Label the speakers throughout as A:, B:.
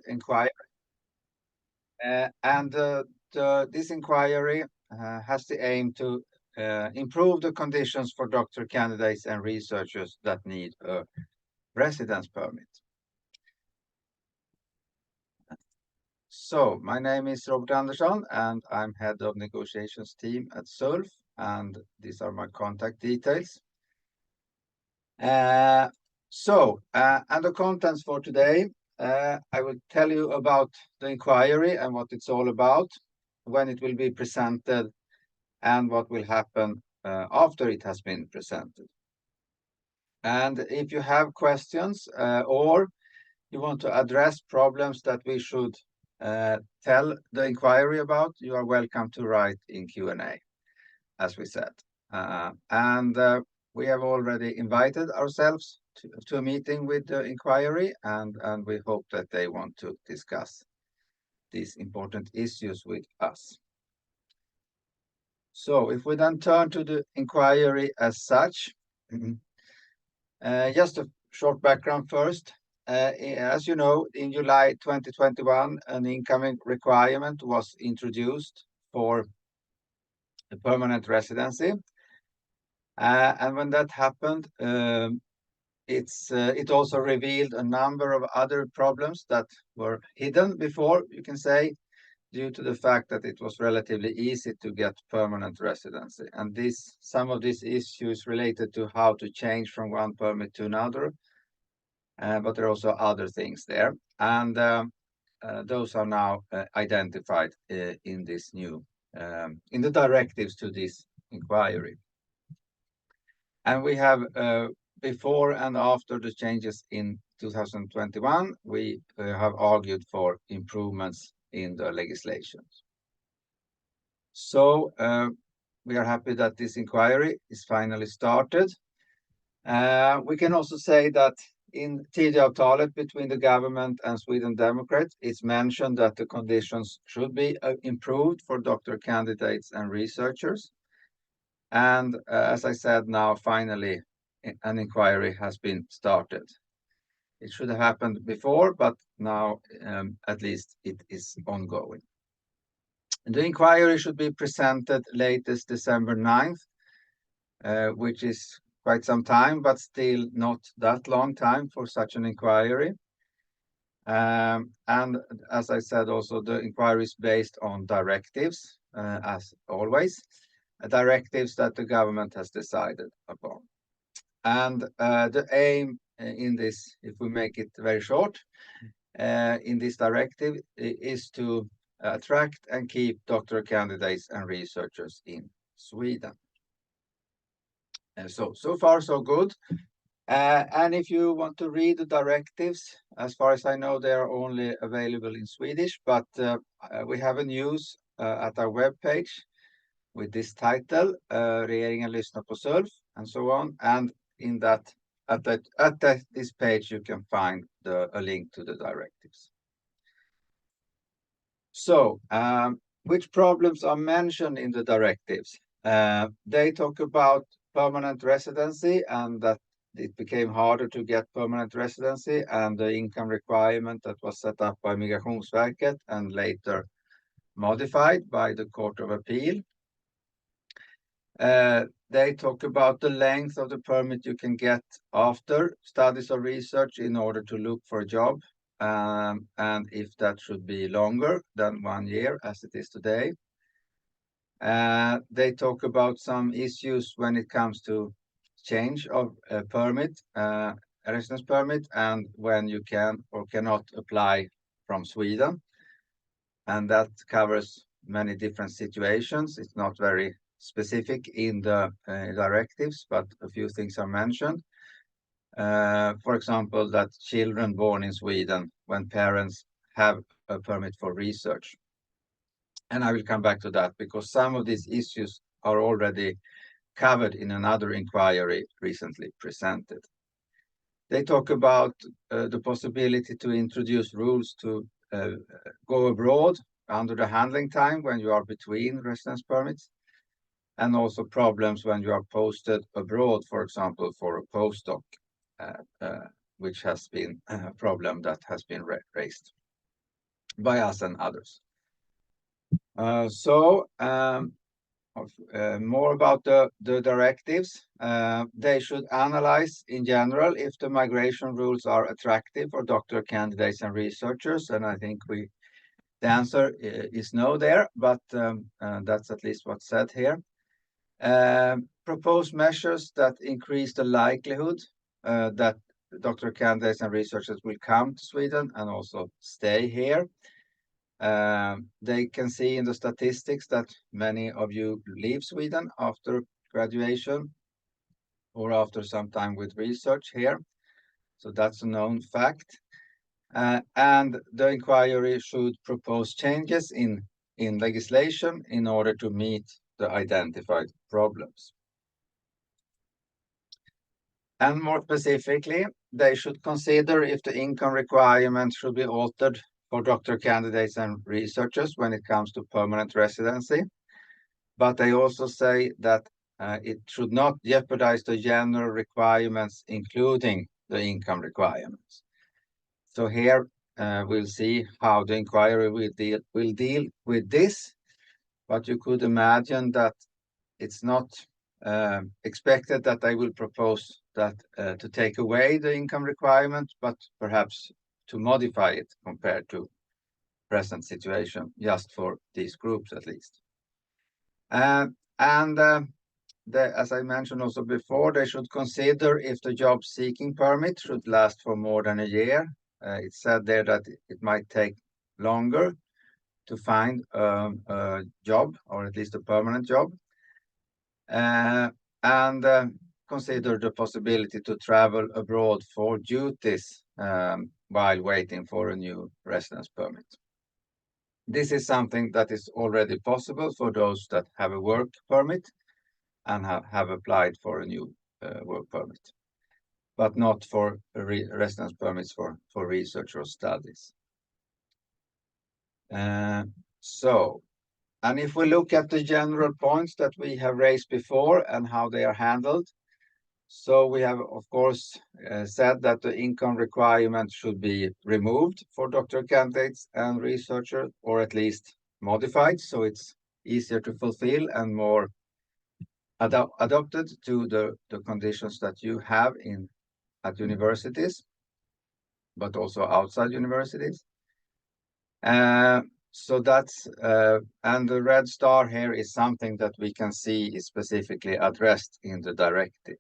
A: inquiry. This inquiry has the aim to improve the conditions for doctor candidates and researchers that need a residence permit. So, my name is Robert Andersson, and I'm head of negotiations team at SULF, and these are my contact details. And the contents for today, I will tell you about the inquiry and what it's all about, when it will be presented, and what will happen after it has been presented. And if you have questions or you want to address problems that we should tell the inquiry about, you are welcome to write in Q&A, as we said. We have already invited ourselves to a meeting with the inquiry, and we hope that they want to discuss these important issues with us. So if we then turn to the inquiry as such, just a short background first. As you know, in July 2021, an incoming requirement was introduced for the permanent residency. And when that happened, it also revealed a number of other problems that were hidden before, you can say, due to the fact that it was relatively easy to get permanent residency. And some of these issues related to how to change from one permit to another, but there are also other things there. And those are now identified in this new, in the directives to this inquiry. And we have, before and after the changes in 2021, we have argued for improvements in the legislation. So we are happy that this inquiry is finally started. We can also say that in Tidöavtalet between the government and Sweden Democrats, it's mentioned that the conditions should be improved for doctor candidates and researchers. And as I said, now finally an inquiry has been started. It should have happened before, but now at least it is ongoing. The inquiry should be presented latest December 9th, which is quite some time, but still not that long time for such an inquiry. And as I said, also the inquiry is based on directives, as always, directives that the government has decided upon. And the aim in this, if we make it very short, in this directive is to attract and keep doctoral candidates and researchers in Sweden. So far, so good. And if you want to read the directives, as far as I know, they are only available in Swedish, but we have a news at our webpage with this title, Regeringen lyssnar på SULF, and so on. And in that, at this page, you can find a link to the directives. So, which problems are mentioned in the directives? They talk about permanent residency and that it became harder to get permanent residency, and the income requirement that was set up by Migrationsverket and later modified by the Court of Appeal. They talk about the length of the permit you can get after studies or research in order to look for a job, and if that should be longer than 1 year as it is today. They talk about some issues when it comes to change of a permit, a residence permit, and when you can or cannot apply from Sweden. And that covers many different situations. It's not very specific in the directives, but a few things are mentioned. For example, that children born in Sweden when parents have a permit for research. And I will come back to that because some of these issues are already covered in another inquiry recently presented. They talk about the possibility to introduce rules to go abroad under the handling time when you are between residence permits, and also problems when you are posted abroad, for example, for a postdoc, which has been a problem that has been raised. by us and others. More about the directives. They should analyze in general if the migration rules are attractive for doctoral candidates and researchers, and I think the answer is no there, but that's at least what's said here. Propose measures that increase the likelihood that doctoral candidates and researchers will come to Sweden and also stay here. They can see in the statistics that many of you leave Sweden after graduation or after some time with research here. So that's a known fact. And the inquiry should propose changes in legislation in order to meet the identified problems. And more specifically, they should consider if the income requirements should be altered for doctoral candidates and researchers when it comes to permanent residency. But they also say that it should not jeopardize the general requirements, including the income requirements. So here we'll see how the inquiry will deal with this. But you could imagine that it's not expected that they will propose that to take away the income requirement, but perhaps to modify it compared to present situation, just for these groups at least. As I mentioned also before, they should consider if the job seeking permit should last for more than a year. It's said there that it might take longer to find a job, or at least a permanent job. And consider the possibility to travel abroad for duties while waiting for a new residence permit. This is something that is already possible for those that have a work permit and have applied for a new work permit, but not for residence permits for research or studies. And if we look at the general points that we have raised before and how they are handled, so we have, of course, said that the income requirement should be removed for doctoral candidates and researchers, or at least modified so it's easier to fulfill and more adapted to the conditions that you have at universities, but also outside universities. So that's, and the red star here is something that we can see is specifically addressed in the directive.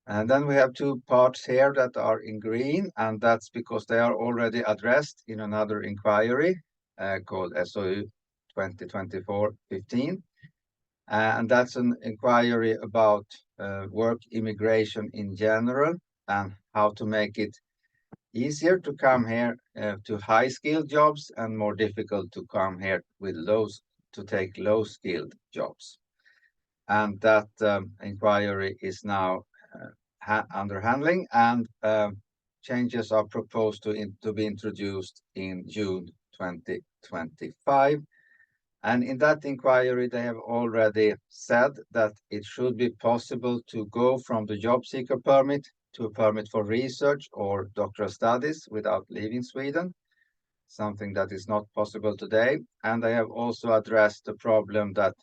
A: And then we have two parts here that are in green, and that's because they are already addressed in another inquiry called SOU 2024-15. And that's an inquiry about work immigration in general and how to make it easier to come here to high-skilled jobs and more difficult to come here with to take low-skilled jobs. And that inquiry is now under handling, and changes are proposed to be introduced in June 2025. And in that inquiry, they have already said that it should be possible to go from the job seeker permit to a permit for research or doctoral studies without leaving Sweden, something that is not possible today. And they have also addressed the problem that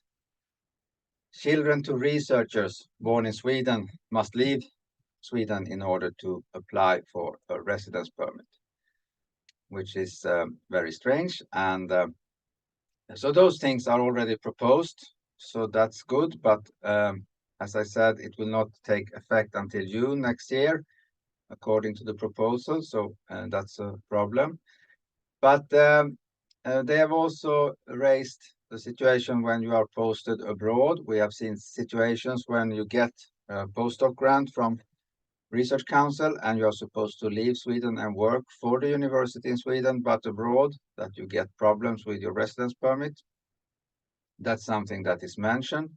A: children to researchers born in Sweden must leave Sweden in order to apply for a residence permit, which is very strange. And so those things are already proposed, so that's good. But as I said, it will not take effect until June next year, according to the proposal. So that's a problem. But they have also raised the situation when you are posted abroad. We have seen situations when you get a postdoc grant from Research Council and you are supposed to leave Sweden and work for the university in Sweden, but abroad, that you get problems with your residence permit. That's something that is mentioned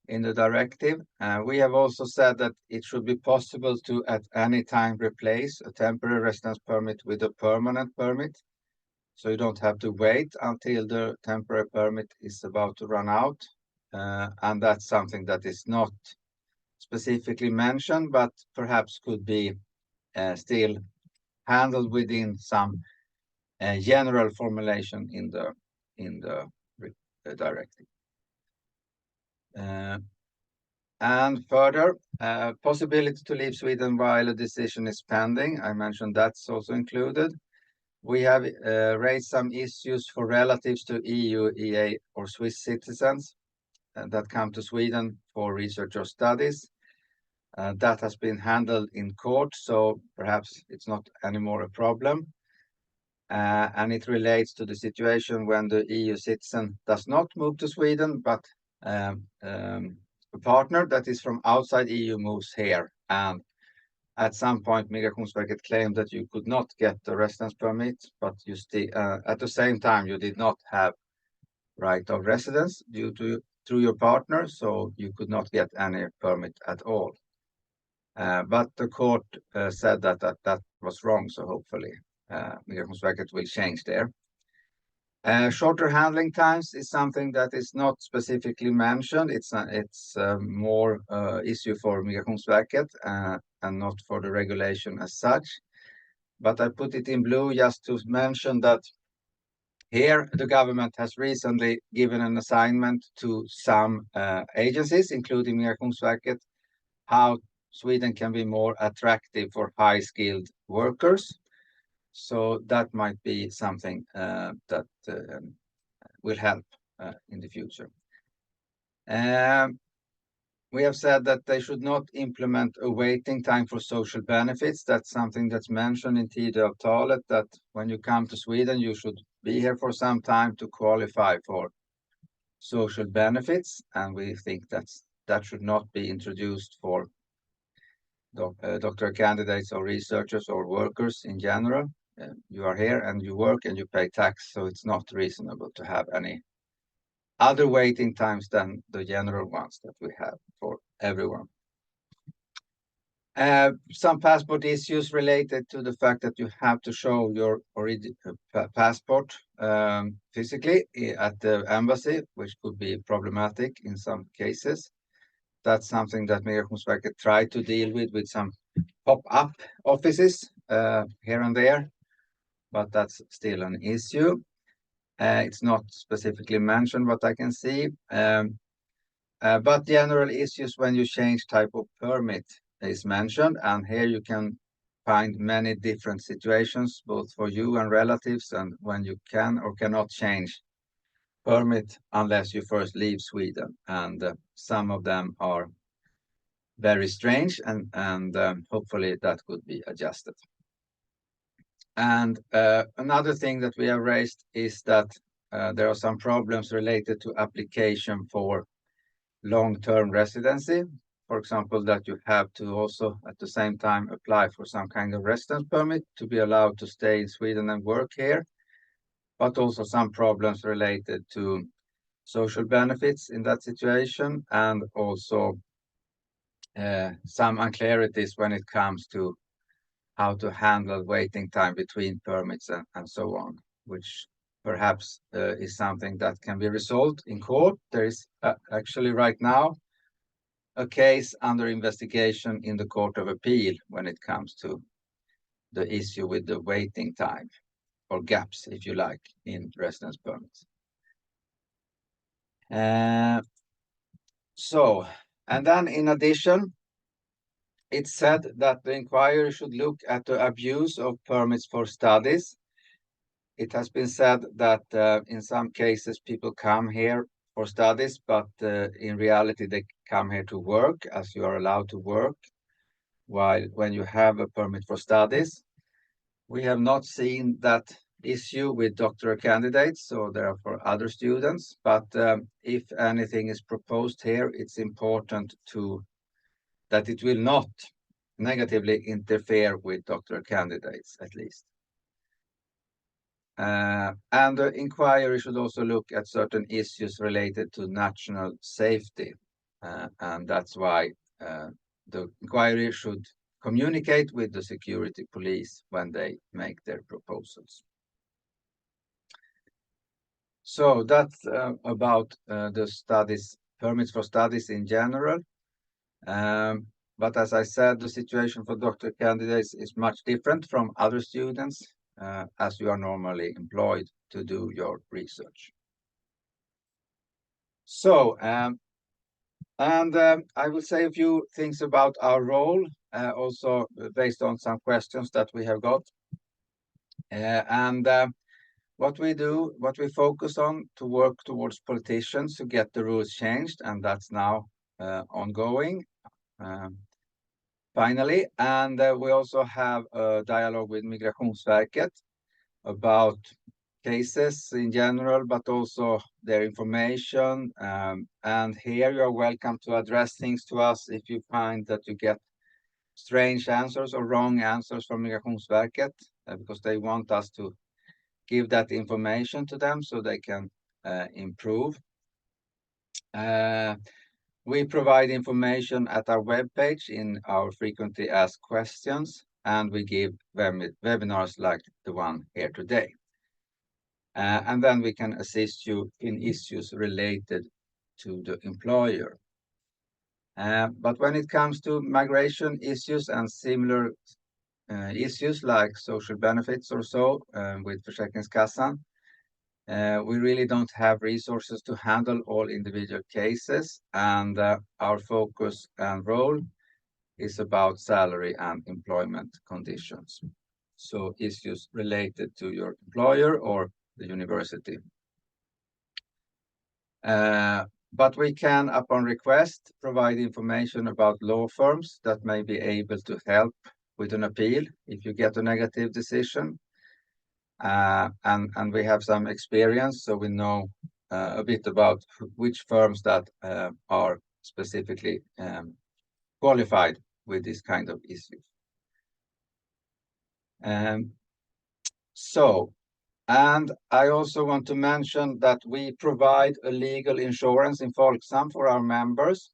A: in the directive. We have also said that it should be possible to at any time replace a temporary residence permit with a permanent permit. So you don't have to wait until the temporary permit is about to run out. And that's something that is not specifically mentioned, but perhaps could be still handled within some general formulation in the directive. And further, possibility to leave Sweden while a decision is pending. I mentioned that's also included. We have raised some issues for relatives to EU, EA, or Swiss citizens that come to Sweden for research or studies. That has been handled in court, so perhaps it's not anymore a problem. And it relates to the situation when the EU citizen does not move to Sweden, but a partner that is from outside EU moves here. And at some point, Migrationsverket claimed that you could not get the residence permit, but you still, at the same time, you did not have right of residence through your partner, so you could not get any permit at all. But the court said that was wrong, so hopefully Migrationsverket will change there. Shorter handling times is something that is not specifically mentioned. It's more issue for Migrationsverket and not for the regulation as such. But I put it in blue just to mention that here the government has recently given an assignment to some agencies, including Migrationsverket, how Sweden can be more attractive for high-skilled workers. So that might be something that will help in the future. We have said that they should not implement a waiting time for social benefits. That's something that's mentioned in Tidöavtalet, that when you come to Sweden, you should be here for some time to qualify for social benefits. And we think that should not be introduced for doctoral candidates or researchers or workers in general. You are here and you work and you pay tax, so it's not reasonable to have any other waiting times than the general ones that we have for everyone. Some passport issues related to the fact that you have to show your passport physically at the embassy, which could be problematic in some cases. That's something that Migrationsverket tried to deal with some pop-up offices here and there, but that's still an issue. It's not specifically mentioned, but I can see. But general issues when you change type of permit is mentioned, and here you can find many different situations, both for you and relatives, and when you can or cannot change permit unless you first leave Sweden. And some of them are very strange, and hopefully that could be adjusted. And another thing that we have raised is that there are some problems related to application for long-term residency. For example, that you have to also at the same time apply for some kind of residence permit to be allowed to stay in Sweden and work here, but also some problems related to social benefits in that situation, and also some unclarities when it comes to how to handle waiting time between permits and so on, which perhaps is something that can be resolved in court. There is actually right now a case under investigation in the Court of Appeal when it comes to the issue with the waiting time, or gaps, if you like, in residence permits. And then in addition, it's said that the inquiry should look at the abuse of permits for studies. It has been said that in some cases people come here for studies, but in reality they come here to work, as you are allowed to work while when you have a permit for studies. We have not seen that issue with doctoral candidates, so there are for other students. But if anything is proposed here, it's important that it will not negatively interfere with doctoral candidates, at least. And the inquiry should also look at certain issues related to national safety. And that's why the inquiry should communicate with the security police when they make their proposals. So that's about the studies, permits for studies in general. But as I said, the situation for doctoral candidates is much different from other students. as you are normally employed to do your research. So, I will say a few things about our role, also based on some questions that we have got. What we do, what we focus on to work towards politicians to get the rules changed, and that's now ongoing. Finally, and we also have a dialogue with Migrationsverket about cases in general, but also their information. And here you are welcome to address things to us if you find that you get strange answers or wrong answers from Migrationsverket, because they want us to give that information to them so they can improve. We provide information at our webpage in our frequently asked questions, and we give webinars like the one here today. And then we can assist you in issues related to the employer. But when it comes to migration issues and similar issues like social benefits or so with Försäkringskassan, we really don't have resources to handle all individual cases, and our focus and role is about salary and employment conditions. So issues related to your employer or the university. But we can, upon request, provide information about law firms that may be able to help with an appeal if you get a negative decision. And we have some experience, so we know a bit about which firms that are specifically qualified with this kind of issues. And I also want to mention that we provide a legal insurance in Folksam for our members.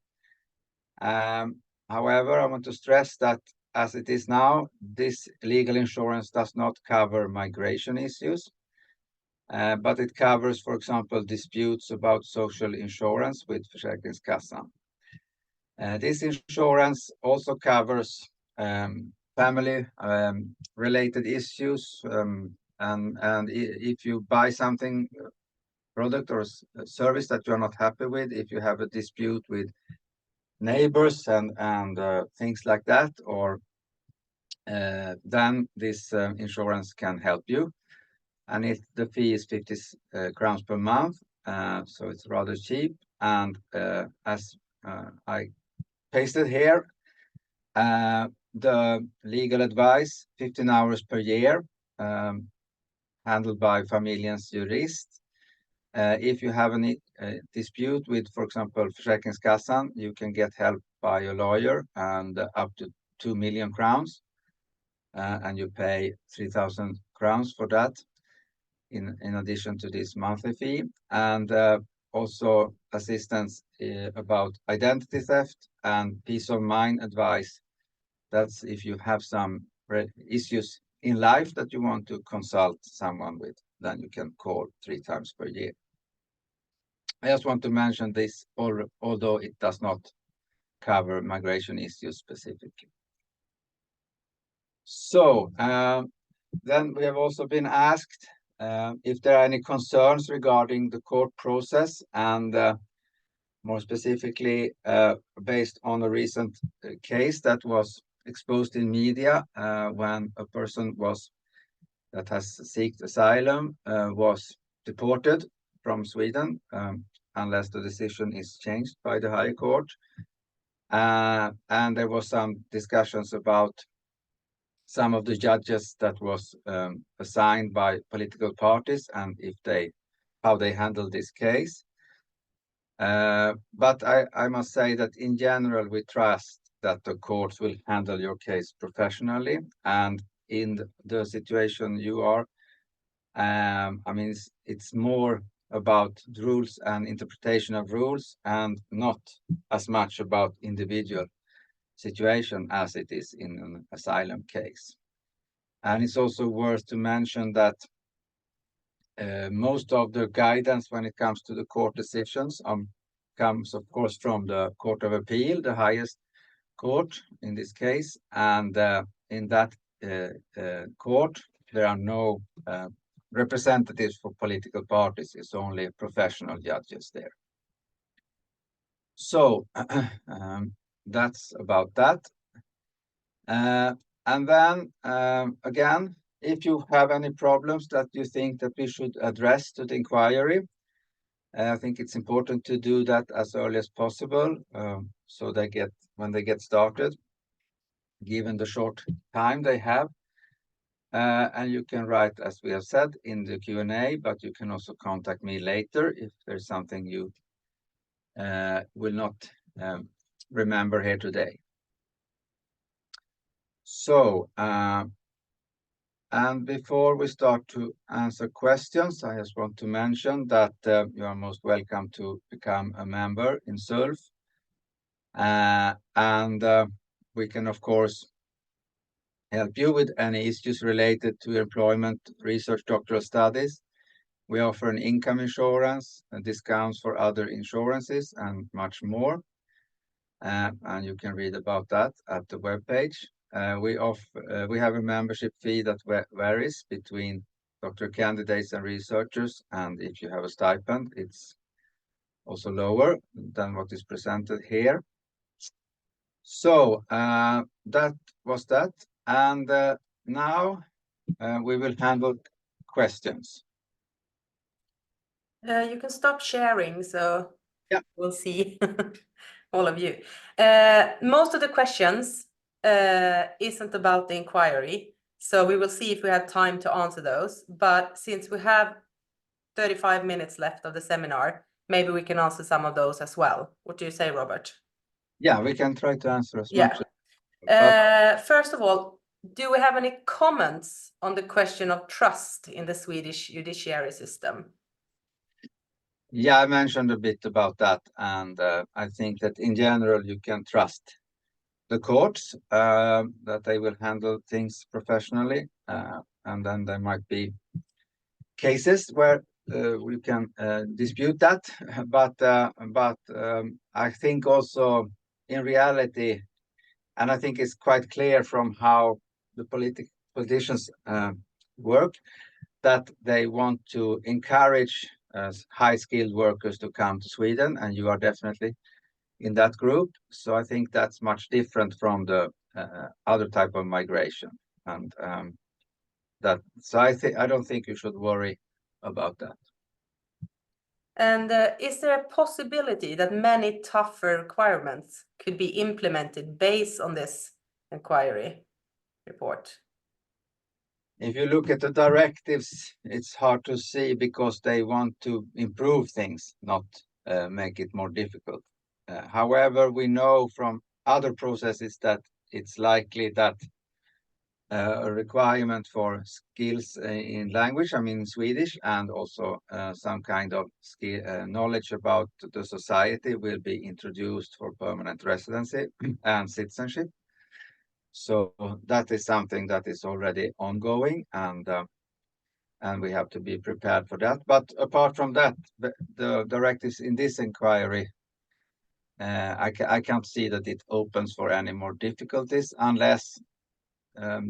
A: However, I want to stress that as it is now, this legal insurance does not cover migration issues, but it covers, for example, disputes about social insurance with Försäkringskassan. This insurance also covers family related issues, and if you buy something, product or service that you're not happy with, if you have a dispute with neighbors and things like that, or then this insurance can help you. And the fee is 50 crowns per month, so it's rather cheap. And as I pasted here, the legal advice, 15 hours per year, handled by Familjens Jurist. If you have any dispute with, for example, Försäkringskassan, you can get help by a lawyer and up to 2 million crowns, and you pay 3,000 crowns for that in addition to this monthly fee, and also assistance about identity theft and peace of mind advice. That's if you have some issues in life that you want to consult someone with, then you can call 3 times per year. I just want to mention this, although it does not cover migration issues specifically. So then we have also been asked if there are any concerns regarding the court process, and more specifically based on a recent case that was exposed in media when a person that has sought asylum was deported from Sweden unless the decision is changed by the High Court. And there was some discussions about some of the judges that was assigned by political parties and how they handled this case. But I must say that in general, we trust that the courts will handle your case professionally. And in the situation you are, I mean, it's more about rules and interpretation of rules and not as much about individual situation as it is in an asylum case. And it's also worth to mention that most of the guidance when it comes to the court decisions comes, of course, from the Court of Appeal, the highest court in this case. And in that court, there are no representatives for political parties. It's only professional judges there. So that's about that. And then again, if you have any problems that you think that we should address to the inquiry, I think it's important to do that as early as possible, so when they get started, given the short time they have. And you can write, as we have said, in the Q&A, but you can also contact me later if there's something you will not remember here today. So, and before we start to answer questions, I just want to mention that you are most welcome to become a member in SULF. And we can, of course, help you with any issues related to employment, research, doctoral studies. We offer an income insurance, discounts for other insurances, and much more. And you can read about that at the webpage. We have a membership fee that varies between doctoral candidates and researchers, and if you have a stipend, it's also lower than what is presented here. So that was that, and now we will handle questions.
B: You can stop sharing, so
A: yeah,
B: we'll see all of you. Most of the questions isn't about the inquiry, so we will see if we have time to answer those. But since we have 35 minutes left of the seminar, maybe we can answer some of those as well. What do you say, Robert?
A: Yeah, we can try to answer as much.
B: First of all, do we have any comments on the question of trust in the Swedish judiciary system?
A: Yeah, I mentioned a bit about that, and I think that in general you can trust the courts, that they will handle things professionally, and then there might be cases where we can dispute that, but I think also in reality, and I think it's quite clear from how the politicians work, that they want to encourage high-skilled workers to come to Sweden, and you are definitely in that group. So I think that's much different from the other type of migration, and so I don't think you should worry about that.
B: And is there a possibility that many tougher requirements could be implemented based on this inquiry report?
A: If you look at the directives, it's hard to see because they want to improve things, not make it more difficult. However, we know from other processes that it's likely that a requirement for skills in language, I mean Swedish, and also some kind of knowledge about the society will be introduced for permanent residency and citizenship. So that is something that is already ongoing, and we have to be prepared for that. But apart from that, the directives in this inquiry, I can't see that it opens for any more difficulties unless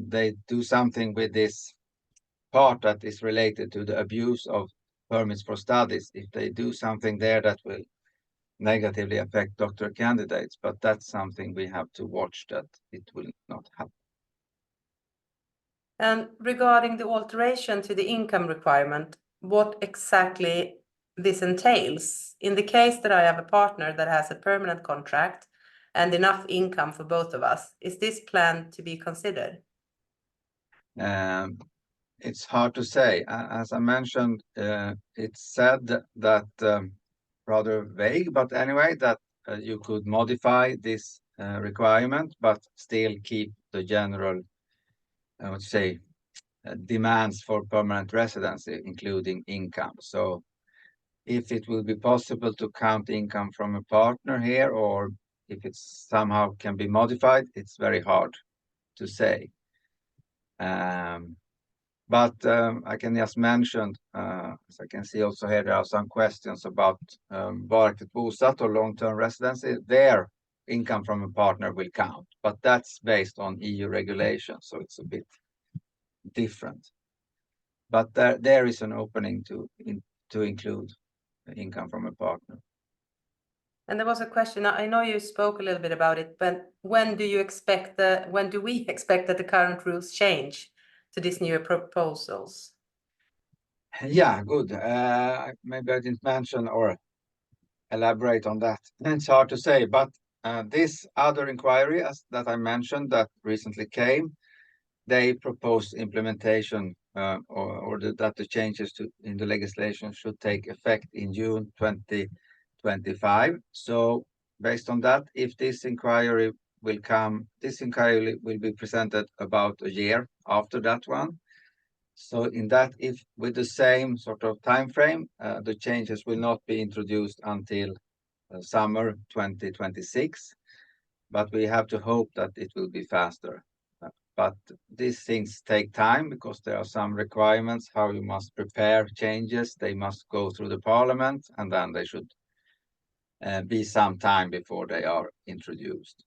A: they do something with this part that is related to the abuse of permits for studies. If they do something there, that will negatively affect doctoral candidates, but that's something we have to watch that it will not happen.
B: And regarding the alteration to the income requirement, what exactly this entails? In the case that I have a partner that has a permanent contract and enough income for both of us, is this plan to be considered?
A: It's hard to say. As I mentioned, it's said that rather vague, but anyway, that you could modify this requirement, but still keep the general, I would say, demands for permanent residency, including income. So if it will be possible to count income from a partner here, or if it somehow can be modified, it's very hard to say. But I can just mention, as I can see also here, there are some questions about varaktigt bosatt or long-term residency. Their income from a partner will count, but that's based on EU regulations, so it's a bit different. but there is an opening to include income from a partner.
B: And there was a question, I know you spoke a little bit about it, but when do we expect that the current rules change to these new proposals?
A: Yeah, good. Maybe I didn't mention or elaborate on that. It's hard to say, but this other inquiry that I mentioned that recently came, they proposed implementation or that the changes in the legislation should take effect in June 2025. So based on that, if this inquiry will come, this inquiry will be presented about a year after that one. So in that, if with the same sort of time frame, the changes will not be introduced until summer 2026, but we have to hope that it will be faster. But these things take time because there are some requirements how you must prepare changes. They must go through the parliament, and then they should be some time before they are introduced.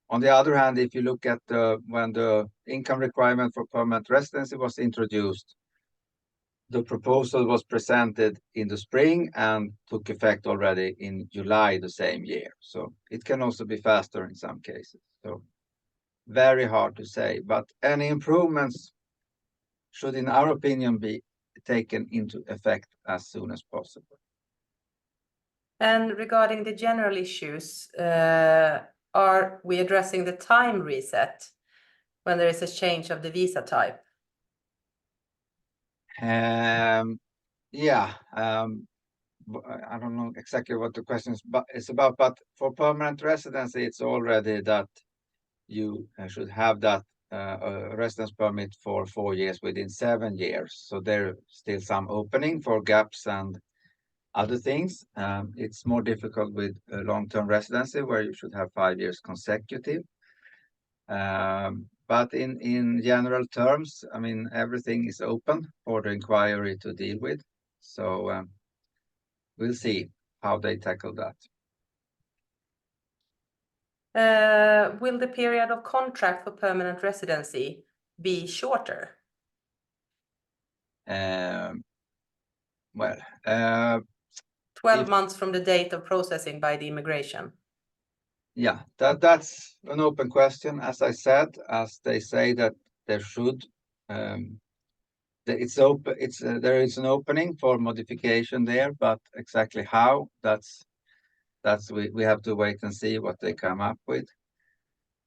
A: On the other hand, if you look at when the income requirement for permanent residency was introduced, the proposal was presented in the spring and took effect already in July the same year. So it can also be faster in some cases. So very hard to say, but any improvements should, in our opinion, be taken into effect as soon as possible.
B: And regarding the general issues, are we addressing the time reset when there is a change of the visa type?
A: Yeah, I don't know exactly what the question is about, but for permanent residency, it's already that you should have that a residence permit for 4 years within 7 years. So there's still some opening for gaps and other things. It's more difficult with long-term residency where you should have 5 years consecutive. But in general terms, I mean, everything is open for the inquiry to deal with. So we'll see how they tackle that.
B: Will the period of contract for permanent residency be shorter?
A: Well,
B: 12 months from the date of processing by the immigration.
A: Yeah, that's an open question. As I said, as they say that there should, it's open. There is an opening for modification there, but exactly how, that's we have to wait and see what they come up with.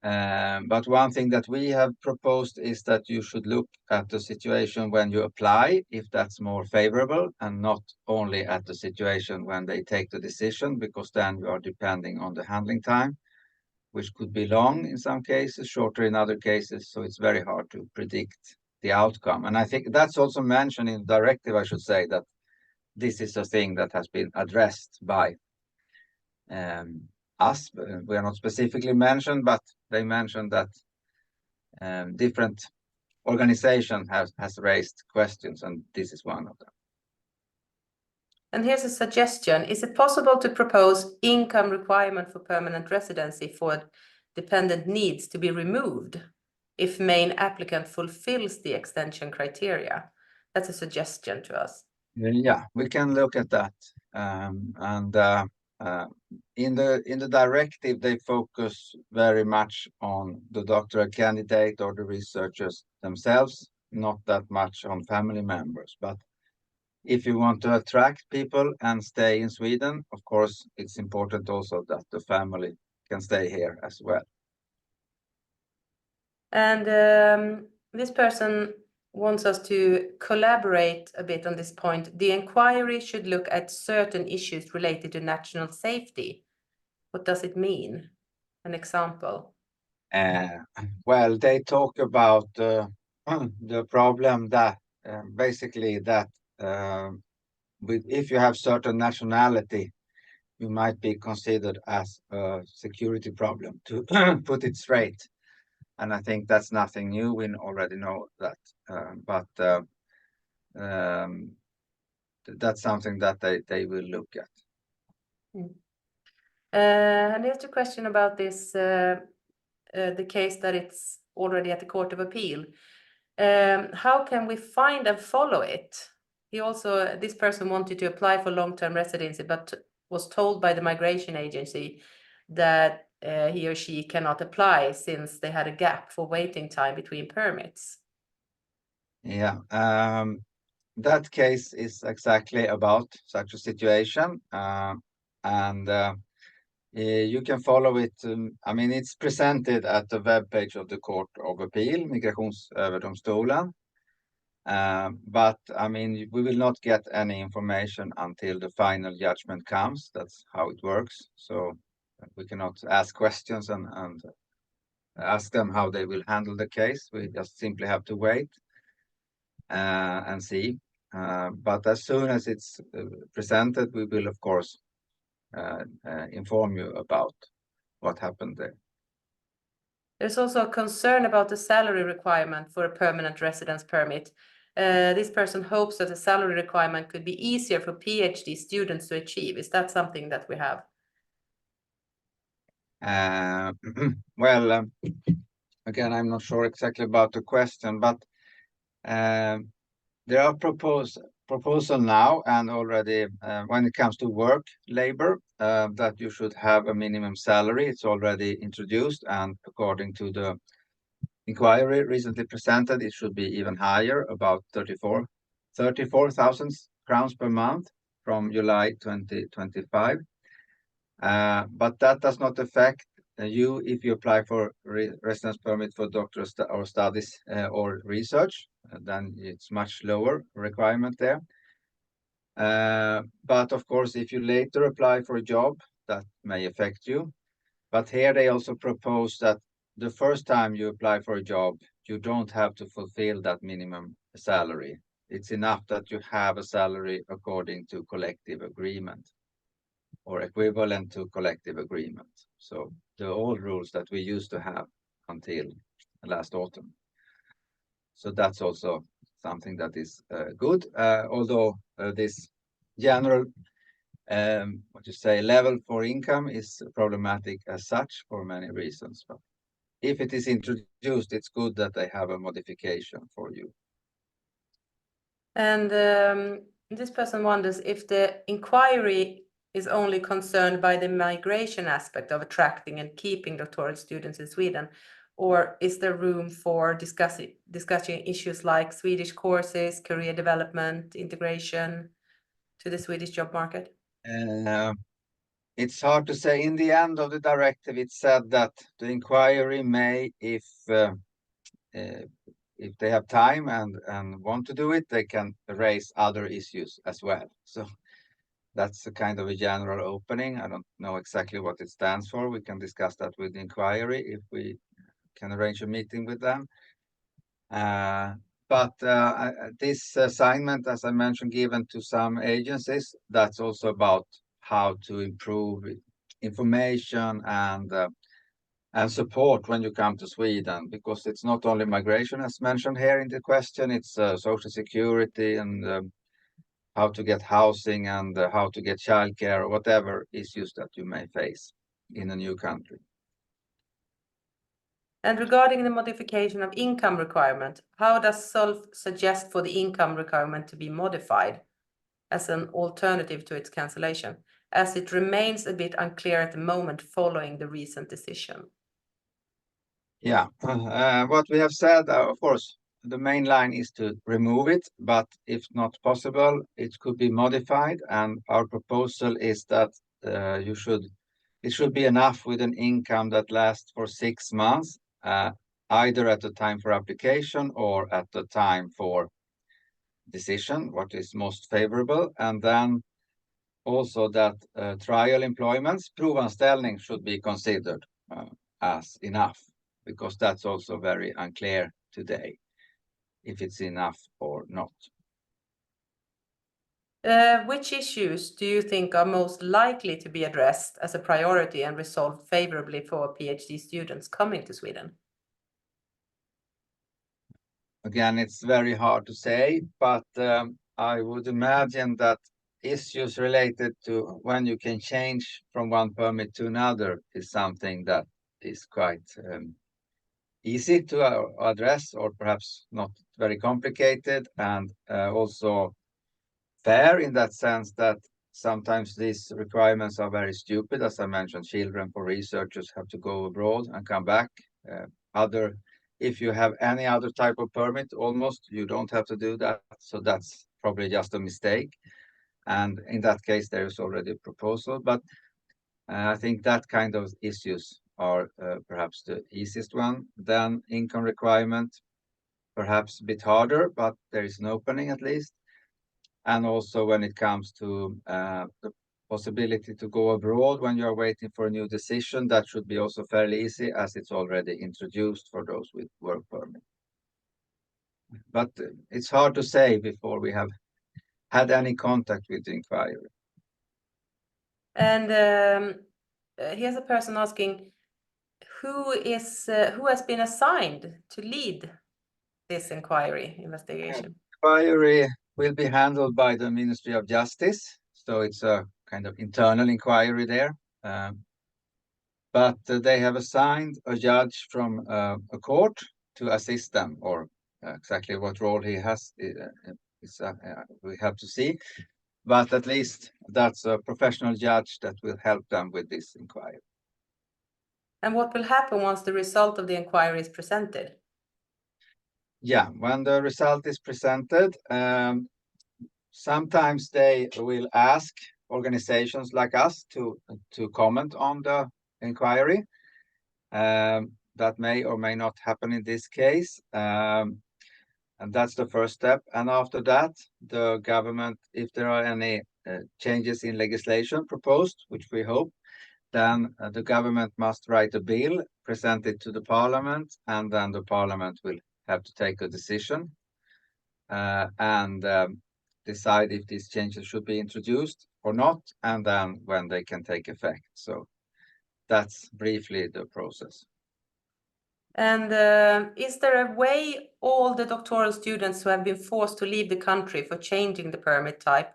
A: But one thing that we have proposed is that you should look at the situation when you apply, if that's more favorable, and not only at the situation when they take the decision, because then you are depending on the handling time, which could be long in some cases, shorter in other cases. So it's very hard to predict the outcome. And I think that's also mentioned in the directive, I should say, that this is a thing that has been addressed by us. We are not specifically mentioned, but they mentioned that different organization has raised questions, and this is one of them.
B: And here's a suggestion. Is it possible to propose income requirement for permanent residency for dependent needs to be removed if main applicant fulfills the extension criteria? That's a suggestion to us.
A: Yeah, we can look at that. In the directive, they focus very much on the doctoral candidate or the researchers themselves, not that much on family members. But if you want to attract people and stay in Sweden, of course, it's important also that the family can stay here as well.
B: And this person wants us to collaborate a bit on this point. The inquiry should look at certain issues related to national safety. What does it mean? An example.
A: Well, they talk about the problem that basically that if you have certain nationality, you might be considered as a security problem, to put it straight. And I think that's nothing new. We already know that. But that's something that they will look at.
B: And here's a question about this, the case that it's already at the Court of Appeal. How can we find and follow it? This person wanted to apply for long-term residency, but was told by the migration agency that he or she cannot apply since they had a gap for waiting time between permits.
A: Yeah, that case is exactly about such a situation, and you can follow it. I mean, it's presented at the webpage of the Court of Appeal, Migrationsöverdomstolen. But I mean, we will not get any information until the final judgment comes. That's how it works. So we cannot ask questions and ask them how they will handle the case. We just simply have to wait and see. But as soon as it's presented, we will, of course, inform you about what happened there.
B: There's also a concern about the salary requirement for a permanent residence permit. This person hopes that the salary requirement could be easier for PhD students to achieve. Is that something that we have?
A: Well, again, I'm not sure exactly about the question, but there are proposal now and already when it comes to work labor that you should have a minimum salary. It's already introduced, and according to the inquiry recently presented, it should be even higher, about 34,000 crowns per month from July 2025. But that does not affect you if you apply for residence permit for doctoral or studies or research. Then it's much lower requirement there. But of course, if you later apply for a job, that may affect you. But here they also propose that the first time you apply for a job, you don't have to fulfill that minimum salary. It's enough that you have a salary according to collective agreement or equivalent to collective agreement. So the old rules that we used to have until last autumn. So that's also something that is good, although this general level for income is problematic as such for many reasons. But if it is introduced, it's good that they have a modification for you.
B: And this person wonders if the inquiry is only concerned by the migration aspect of attracting and keeping doctoral students in Sweden, or is there room for discussing issues like Swedish courses, career development, integration to the Swedish job market?
A: It's hard to say. In the end of the directive, it said that the inquiry may, if they have time and want to do it, they can raise other issues as well. So that's a kind of a general opening. I don't know exactly what it stands for. We can discuss that with the inquiry if we can arrange a meeting with them. But this assignment, as I mentioned, given to some agencies, that's also about how to improve information and support when you come to Sweden, because it's not only migration as mentioned here in the question, it's social security and how to get housing and how to get childcare or whatever issues that you may face in a new country.
B: And regarding the modification of income requirement, how does SULF suggest for the income requirement to be modified as an alternative to its cancellation, as it remains a bit unclear at the moment following the recent decision?
A: Yeah, what we have said, of course, the main line is to remove it, but if not possible, it could be modified. And our proposal is that it should be enough with an income that lasts for 6 months, either at the time for application or at the time for decision, what is most favorable. And then also that trial employments, provanställning, should be considered as enough, because that's also very unclear today, if it's enough or not.
B: Which issues do you think are most likely to be addressed as a priority and resolved favorably for PhD students coming to Sweden?
A: Again, it's very hard to say, but I would imagine that issues related to when you can change from one permit to another is something that is quite easy to address, or perhaps not very complicated, and also fair in that sense that sometimes these requirements are very stupid. As I mentioned, children for researchers have to go abroad and come back. If you have any other type of permit, almost you don't have to do that. So that's probably just a mistake. And in that case, there is already a proposal. But I think that kind of issues are perhaps the easiest one. Then income requirement, perhaps a bit harder, but there is an opening at least. And also when it comes to the possibility to go abroad when you're waiting for a new decision, that should be also fairly easy as it's already introduced for those with work permit. But it's hard to say before we have had any contact with the inquiry.
B: And here's a person asking, who has been assigned to lead this inquiry investigation?
A: Inquiry will be handled by the Ministry of Justice, so it's a kind of internal inquiry there. But they have assigned a judge from a court to assist them, or exactly what role he has, we have to see. But at least that's a professional judge that will help them with this inquiry.
B: And what will happen once the result of the inquiry is presented?
A: Yeah, when the result is presented, sometimes they will ask organizations like us to comment on the inquiry. That may or may not happen in this case. And that's the first step. And after that, the government, if there are any changes in legislation proposed, which we hope, then the government must write a bill, present it to the parliament, and then the parliament will have to take a decision and decide if these changes should be introduced or not, and then when they can take effect. So that's briefly the process.
B: And is there a way all the doctoral students who have been forced to leave the country for changing the permit type,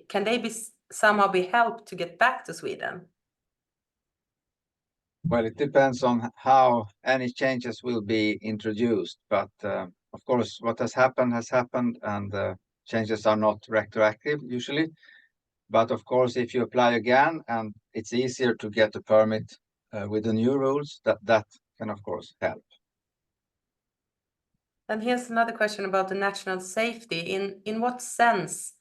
B: can they somehow be helped to get back to Sweden?
A: Well, it depends on how any changes will be introduced. But of course, what has happened, and changes are not retroactive usually. But of course, if you apply again and it's easier to get a permit with the new rules, that can of course help.
B: And here's another question about the national safety. In what sense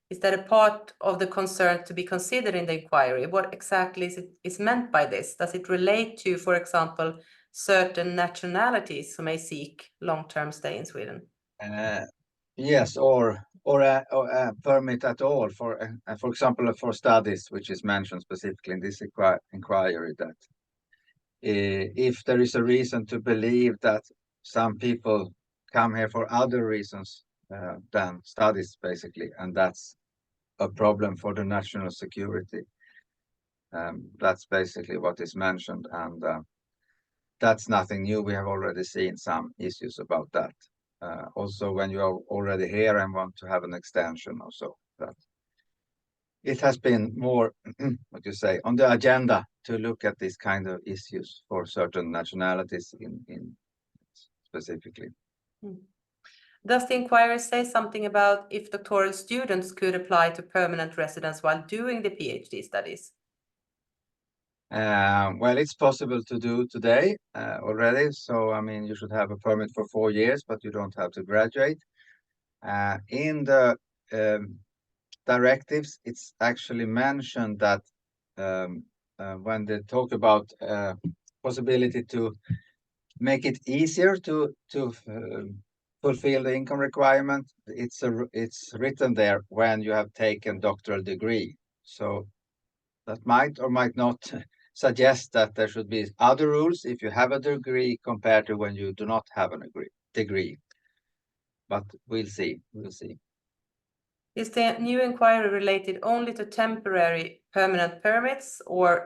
B: is that a part of the concern to be considered in the inquiry? What exactly is meant by this? Does it relate to, for example, certain nationalities who may seek long-term stay in Sweden?
A: Yes, or a permit at all for example, for studies, which is mentioned specifically in this inquiry, that if there is a reason to believe that some people come here for other reasons than studies, basically, and that's a problem for the national security. That's basically what is mentioned, and that's nothing new. We have already seen some issues about that. Also, when you are already here and want to have an extension or so, that it has been more, what you say, on the agenda to look at these kind of issues for certain nationalities in specifically.
B: Does the inquiry say something about if doctoral students could apply to permanent residence while doing the PhD studies?
A: Well, it's possible to do today already. So, I mean, you should have a permit for 4 years, but you don't have to graduate. In the directives, it's actually mentioned that when they talk about possibility to make it easier to fulfill the income requirement, it's written there when you have taken doctoral degree. So that might or might not suggest that there should be other rules if you have a degree compared to when you do not have a degree. But we'll see.
B: Is the new inquiry related only to temporary permanent permits, or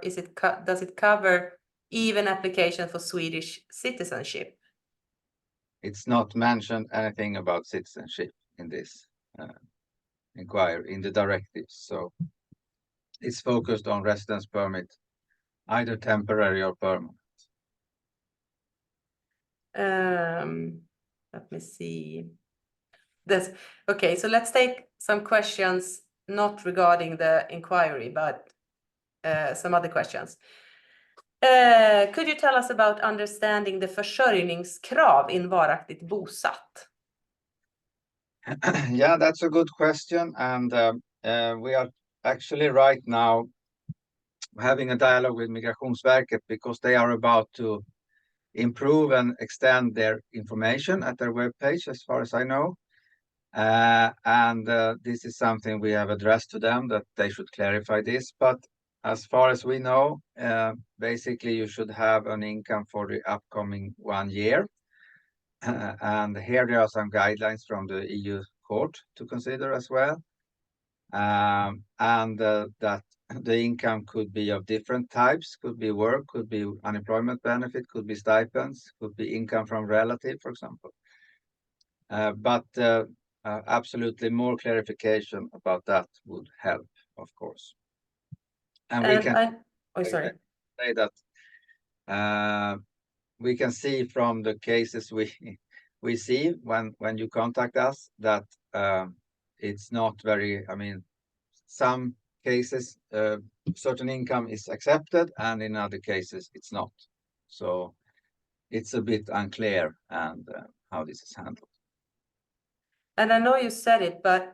B: does it cover even application for Swedish citizenship?
A: It's not mentioned anything about citizenship in this inquiry, in the directives. So it's focused on residence permit, either temporary or permanent.
B: Let me see. This, okay, so let's take some questions not regarding the inquiry, but some other questions. Could you tell us about understanding the försörjningskrav in varaktigt bosatt?
A: Yeah, that's a good question. And we are actually right now having a dialogue with Migrationsverket because they are about to improve and extend their information at their webpage, as far as I know. This is something we have addressed to them, that they should clarify this. But as far as we know, basically you should have an income for the upcoming 1 year. And here there are some guidelines from the EU court to consider as well. That the income could be of different types, could be work, could be unemployment benefit, could be stipends, could be income from relative, for example. Absolutely more clarification about that would help, of course. And we can say that we can see from the cases we see when you contact us that it's not very, I mean, some cases certain income is accepted and in other cases it's not. So it's a bit unclear and how this is handled.
B: And I know you said it, but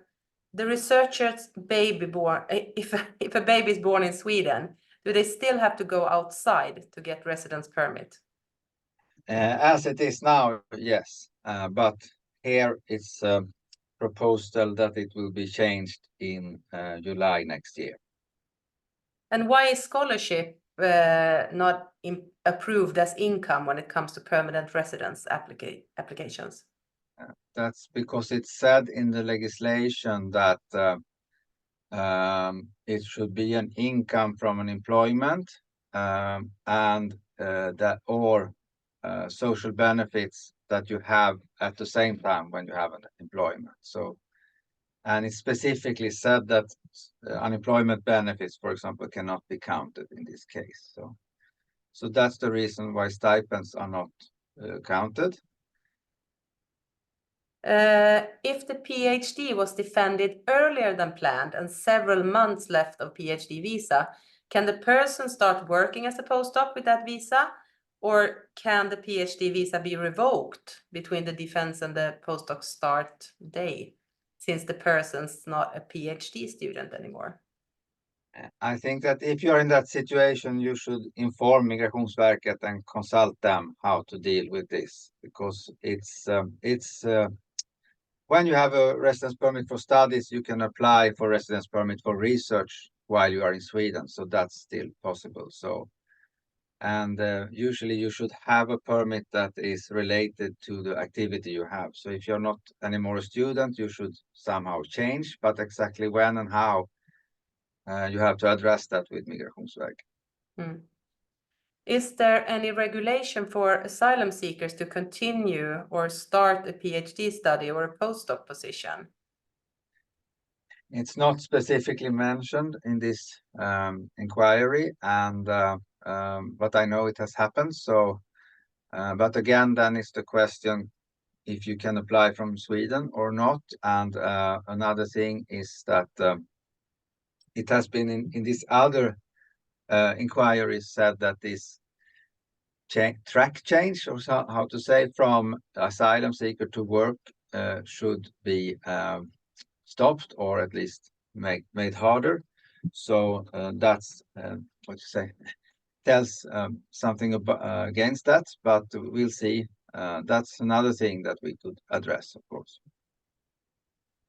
B: the researcher's baby born, if a baby is born in Sweden, do they still have to go outside to get residence permit?
A: As it is now, yes. But here it's a proposal that it will be changed in July next year.
B: And why is scholarship not approved as income when it comes to permanent residence applications?
A: That's because it's said in the legislation that it should be an income from an employment and that or social benefits that you have at the same time when you have an employment. So, and it specifically said that unemployment benefits, for example, cannot be counted in this case. So that's the reason why stipends are not counted.
B: If the PhD was defended earlier than planned and several months left of PhD visa, can the person start working as a postdoc with that visa? Or can the PhD visa be revoked between the defense and the postdoc start day, since the person's not a PhD student anymore?
A: I think that if you're in that situation, you should inform Migrationsverket and consult them how to deal with this, because it's when you have a residence permit for studies, you can apply for residence permit for research while you are in Sweden, so that's still possible. So, and usually you should have a permit that is related to the activity you have. So if you're not anymore a student, you should somehow change, but exactly when and how, you have to address that with Migrationsverket.
B: Is there any regulation for asylum seekers to continue or start a PhD study or a postdoc position?
A: It's not specifically mentioned in this inquiry, and but I know it has happened. So, but again, then it's the question if you can apply from Sweden or not. And another thing is that it has been in this other inquiry said that this track change, or how to say, from asylum seeker to work should be stopped or at least made harder. So that's what you say tells something against that, but we'll see. That's another thing that we could address, of course.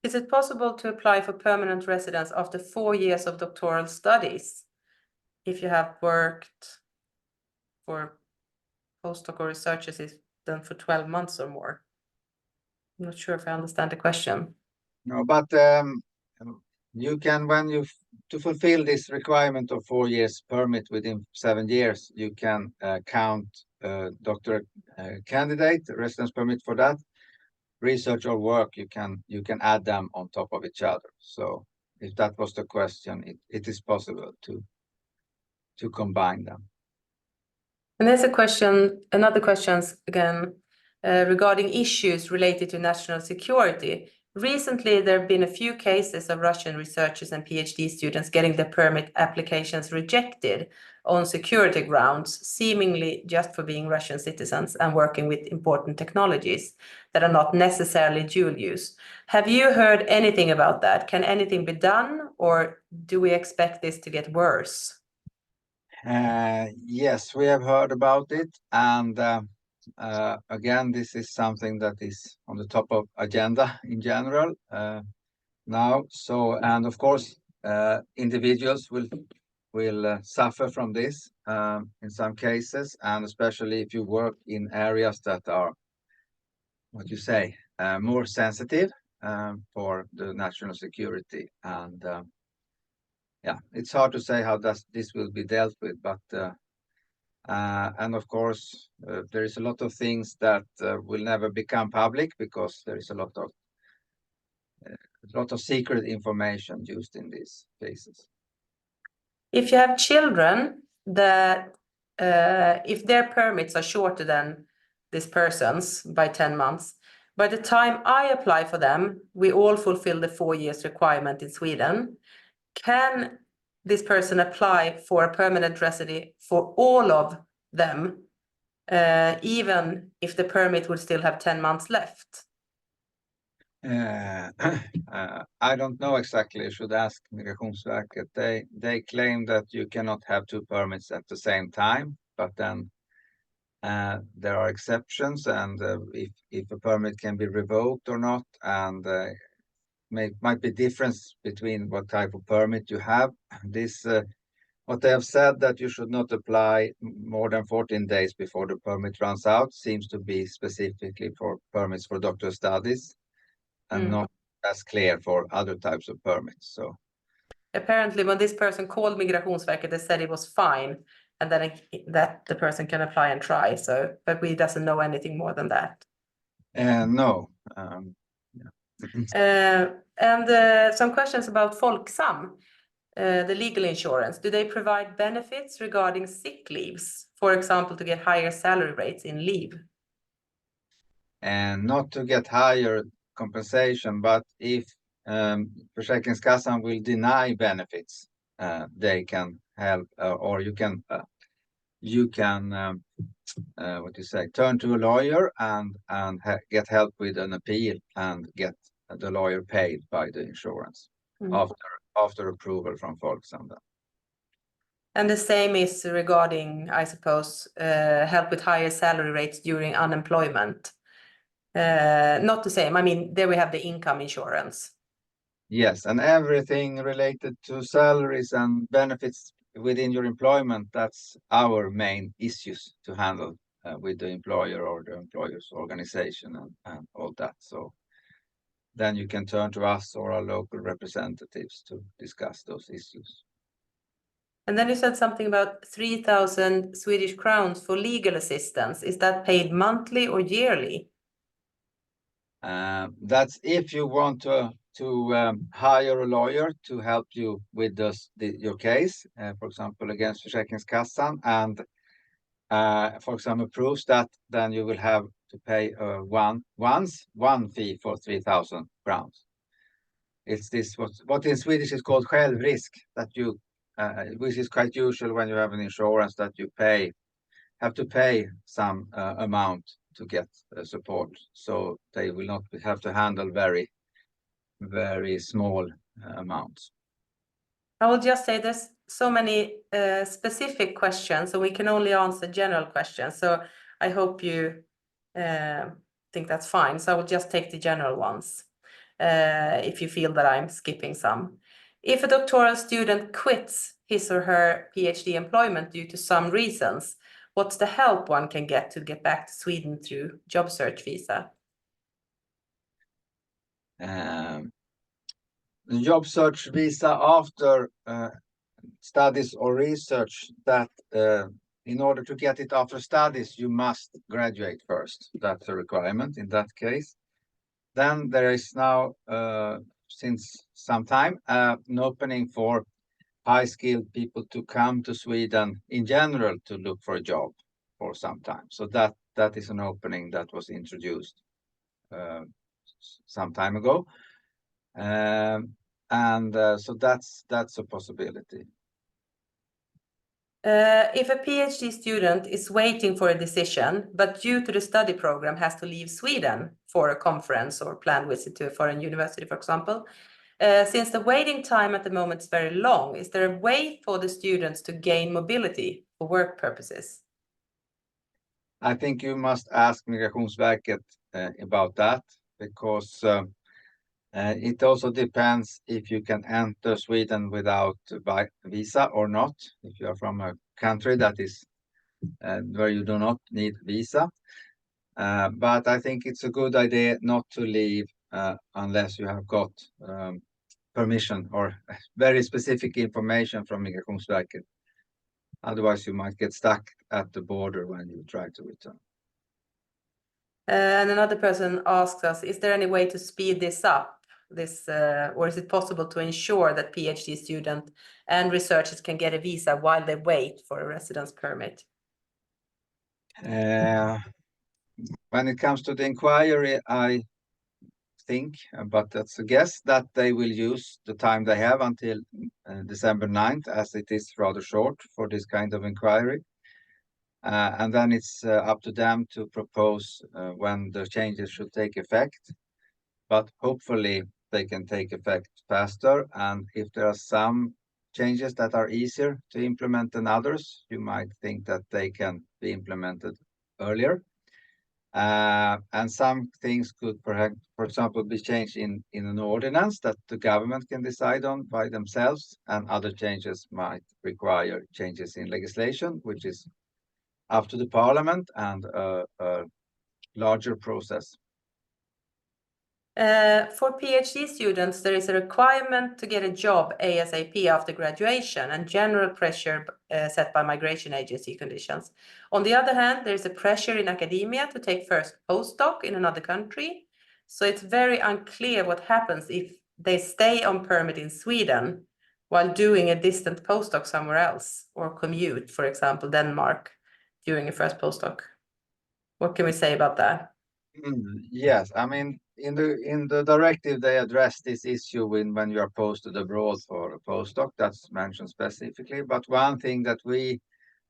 B: Is it possible to apply for permanent residence after 4 years of doctoral studies if you have worked for postdoc or research assistant for 12 months or more? I'm not sure if I understand the question.
A: No, but you can, to fulfill this requirement of 4 years permit within 7 years, you can count doctor candidate residence permit for that. Research or work, you can add them on top of each other. So if that was the question, it is possible to combine them.
B: And there's another question again. regarding issues related to national security. Recently, there have been a few cases of Russian researchers and PhD students getting their permit applications rejected on security grounds, seemingly just for being Russian citizens and working with important technologies that are not necessarily dual use. Have you heard anything about that? Can anything be done, or do we expect this to get worse?
A: Yes, we have heard about it, and again, this is something that is on the top of agenda in general now. So, and of course, individuals will suffer from this in some cases, and especially if you work in areas that are, what you say, more sensitive for the national security. And yeah, it's hard to say how this will be dealt with, but and of course, there is a lot of things that will never become public because there is a lot of secret information used in these cases.
B: If you have children that, if their permits are shorter than this person's by 10 months, by the time I apply for them, we all fulfill the 4 years requirement in Sweden. Can this person apply for a permanent residency for all of them, even if the permit would still have 10 months left?
A: I don't know exactly. I should ask Migrationsverket. They claim that you cannot have 2 permits at the same time, but then there are exceptions, and if a permit can be revoked or not, and might be difference between what type of permit you have. This what they have said, that you should not apply more than 14 days before the permit runs out, seems to be specifically for permits for doctoral studies and not as clear for other types of permits. So
B: apparently, when this person called Migrationsverket, they said it was fine, and then that the person can apply and try. So, but we doesn't know anything more than that.
A: No.
B: And some questions about Folksam, the legal insurance. Do they provide benefits regarding sick leaves, for example, to get higher salary rates in leave?
A: And not to get higher compensation, but if Försäkringskassan will deny benefits, they can help, or you can what you say, turn to a lawyer and get help with an appeal and get the lawyer paid by the insurance after approval from Folksam.
B: And the same is regarding, I suppose, help with higher salary rates during unemployment. Not the same. I mean, there we have the income insurance.
A: Yes, and everything related to salaries and benefits within your employment, that's our main issues to handle with the employer or the employer's organization and all that. So then you can turn to us or our local representatives to discuss those issues.
B: And then you said something about 3,000 Swedish crowns for legal assistance. Is that paid monthly or yearly?
A: That's if you want to hire a lawyer to help you with your case, for example, against Försäkringskassan, and for example, proves that, then you will have to pay one fee for 3,000 crowns. It's this what in Swedish is called självrisk, that you which is quite usual when you have an insurance, that you have to pay some amount to get support, so they will not have to handle very, very small amounts.
B: I will just say there's so many specific questions, so we can only answer general questions. So I hope you think that's fine. So I will just take the general ones if you feel that I'm skipping some. If a doctoral student quits his or her PhD employment due to some reasons, what's the help one can get to get back to Sweden through job search visa?
A: The job search visa after studies or research, that in order to get it after studies, you must graduate first. That's a requirement in that case. Then there is now, since some time, an opening for high-skilled people to come to Sweden in general to look for a job for some time. So that that is an opening that was introduced some time ago. So that's a possibility.
B: If a PhD student is waiting for a decision, but due to the study program has to leave Sweden for a conference or planned visit to a foreign university, for example, since the waiting time at the moment is very long, is there a way for the students to gain mobility for work purposes?
A: I think you must ask Migrationsverket about that, because it also depends if you can enter Sweden without visa or not. If you are from a country that is where you do not need visa. But I think it's a good idea not to leave unless you have got permission or very specific information from Migrationsverket. Otherwise, you might get stuck at the border when you try to return.
B: And another person asks us, is there any way to speed this up? Or is it possible to ensure that PhD students and researchers can get a visa while they wait for a residence permit?
A: When it comes to the inquiry, I think, but that's a guess, that they will use the time they have until December 9th, as it is rather short for this kind of inquiry. And then it's up to them to propose when the changes should take effect. But hopefully they can take effect faster. And if there are some changes that are easier to implement than others, you might think that they can be implemented earlier. And some things could perhaps, for example, be changed in an ordinance that the government can decide on by themselves, and other changes might require changes in legislation, which is up to the parliament and a larger process.
B: For PhD students, there is a requirement to get a job ASAP after graduation and general pressure set by migration agency conditions. On the other hand, there is a pressure in academia to take first postdoc in another country. So it's very unclear what happens if they stay on permit in Sweden while doing a distant postdoc somewhere else, or commute, for example, Denmark, during a first postdoc. What can we say about that?
A: Yes, I mean, in the directive, they address this issue when you are posted abroad for a postdoc. That's mentioned specifically. But one thing that we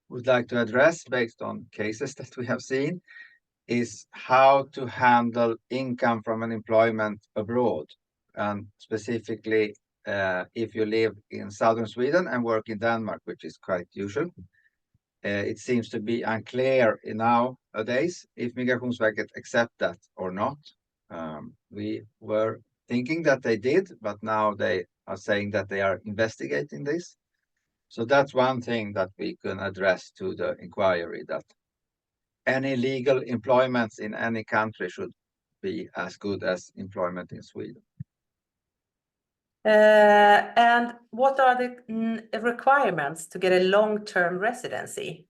A: would like to address, based on cases that we have seen, is how to handle income from an employment abroad, and specifically if you live in southern Sweden and work in Denmark, which is quite usual. It seems to be unclear nowadays if Migrationsverket accept that or not. We were thinking that they did, but now they are saying that they are investigating this. So that's one thing that we can address to the inquiry, that any legal employments in any country should be as good as employment in Sweden.
B: And what are the requirements to get a long-term residency?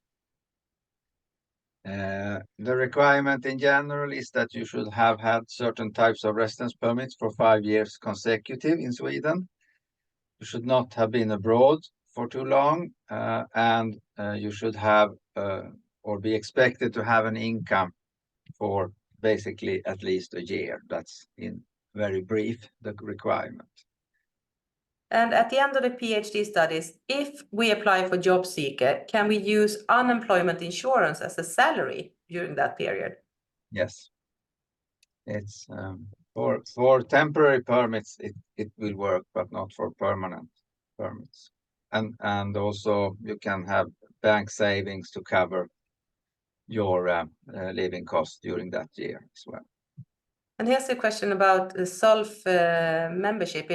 A: The requirement in general is that you should have had certain types of residence permits for 5 years consecutive in Sweden. You should not have been abroad for too long, and you should have or be expected to have an income for basically at least a year. That's in very brief the requirement.
B: And at the end of the PhD studies, if we apply for job seeker, can we use unemployment insurance as a salary during that period?
A: Yes. It's for temporary permits, it will work, but not for permanent permits. And also you can have bank savings to cover your living costs during that year as well.
B: And here's a question about the SULF membership.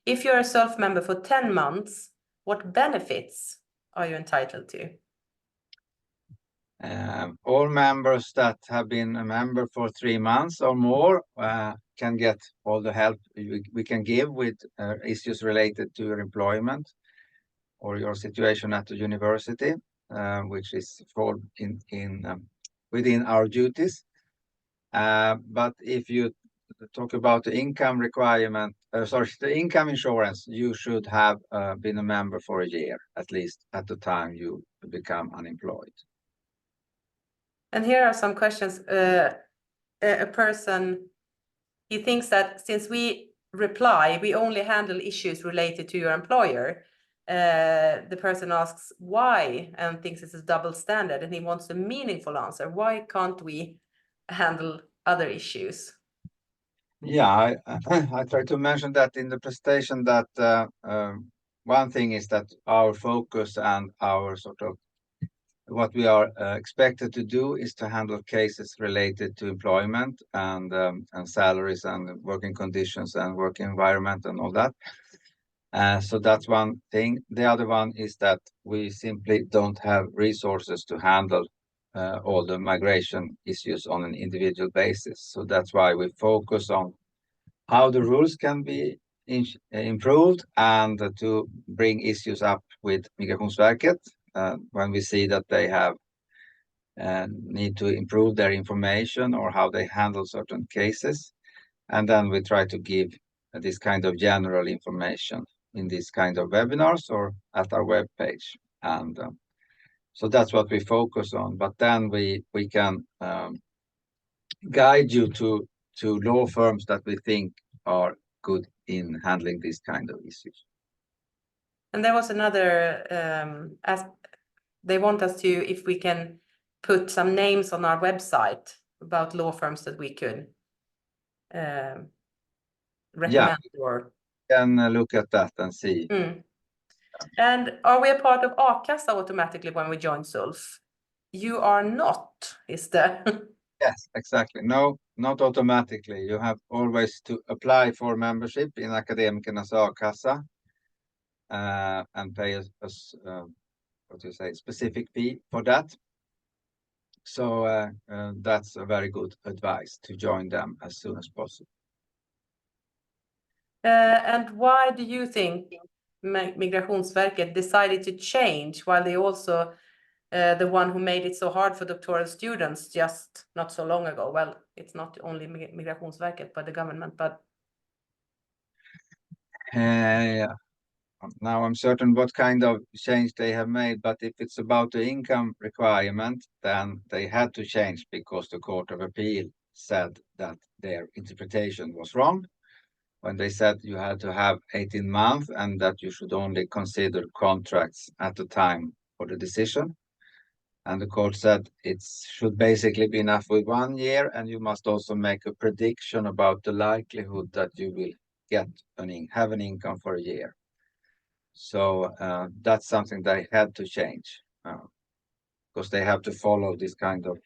B: If you're a SULF member for 10 months, what benefits are you entitled to?
A: All members that have been a member for 3 months or more can get all the help we can give with issues related to your employment or your situation at the university, which is within our duties. But if you talk about the income requirement, the income insurance, you should have been a member for a year, at least at the time you become unemployed.
B: And here are some questions. A person, he thinks that since we reply, we only handle issues related to your employer. The person asks why and thinks it's a double standard, and he wants a meaningful answer. Why can't we handle other issues?
A: Yeah, I tried to mention that in the presentation that one thing is that our focus and our sort of what we are expected to do is to handle cases related to employment and salaries and working conditions and working environment and all that. So that's one thing. The other one is that we simply don't have resources to handle all the migration issues on an individual basis. So that's why we focus on how the rules can be improved and to bring issues up with Migrationsverket when we see that they have need to improve their information or how they handle certain cases. And then we try to give this kind of general information in this kind of webinars or at our webpage. And so that's what we focus on. But then we can guide you to law firms that we think are good in handling these kind of issues.
B: And there was another, they want us to, if we can put some names on our website about law firms that we could recommend. Or
A: can look at that and see.
B: And are we a part of A-kassa automatically when we join SULF? You are not, is there?
A: Yes, exactly. No, not automatically. You have always to apply for membership in Akademikernas A-kassa and pay a specific fee for that. So that's a very good advice to join them as soon as possible.
B: And why do you think Migrationsverket decided to change while they also the one who made it so hard for doctoral students just not so long ago? Well, it's not only Migrationsverket, but the government, but...
A: Now I'm certain what kind of change they have made, but if it's about the income requirement, then they had to change because the Court of Appeal said that their interpretation was wrong when they said you had to have 18 months and that you should only consider contracts at the time for the decision. And the court said it should basically be enough with 1 year, and you must also make a prediction about the likelihood that you will get have an income for a year. So that's something they had to change because they have to follow this kind of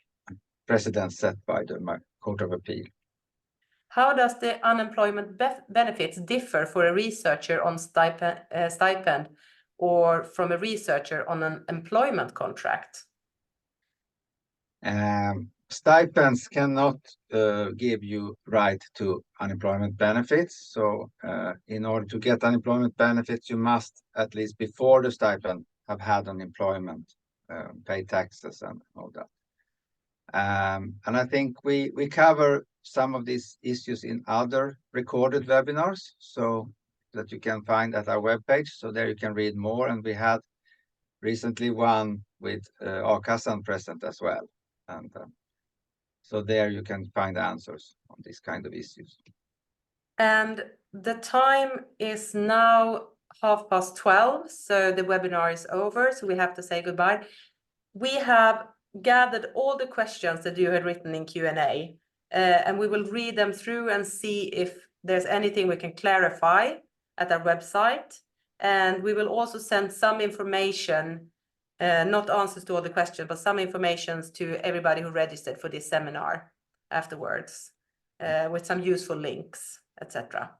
A: precedent set by the Court of Appeal.
B: How does the unemployment benefits differ for a researcher on stipend or from a researcher on an employment contract?
A: Stipends cannot give you right to unemployment benefits. So in order to get unemployment benefits, you must, at least before the stipend, have had an employment, pay taxes and all that. And I think we cover some of these issues in other recorded webinars, so that you can find at our webpage. So there you can read more. And we had recently one with A-kassan present as well. And so there you can find answers on these kind of issues.
B: And the time is now 12:30, so the webinar is over, so we have to say goodbye. We have gathered all the questions that you had written in Q&A, and we will read them through and see if there's anything we can clarify at our website. And we will also send some information, not answers to all the questions, but some information to everybody who registered for this seminar afterwards, with some useful links, etc.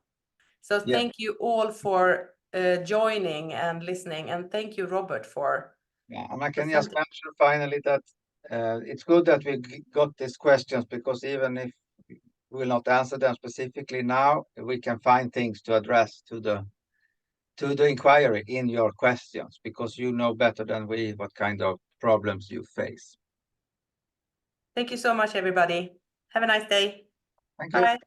B: So thank you all for joining and listening, and thank you, Robert, for...
A: Yeah, and I can just mention finally that it's good that we got these questions, because even if we will not answer them specifically now, we can find things to address to the inquiry in your questions, because you know better than we what kind of problems you face.
B: Thank you so much, everybody. Have a nice day.
A: Thank you.
B: Bye.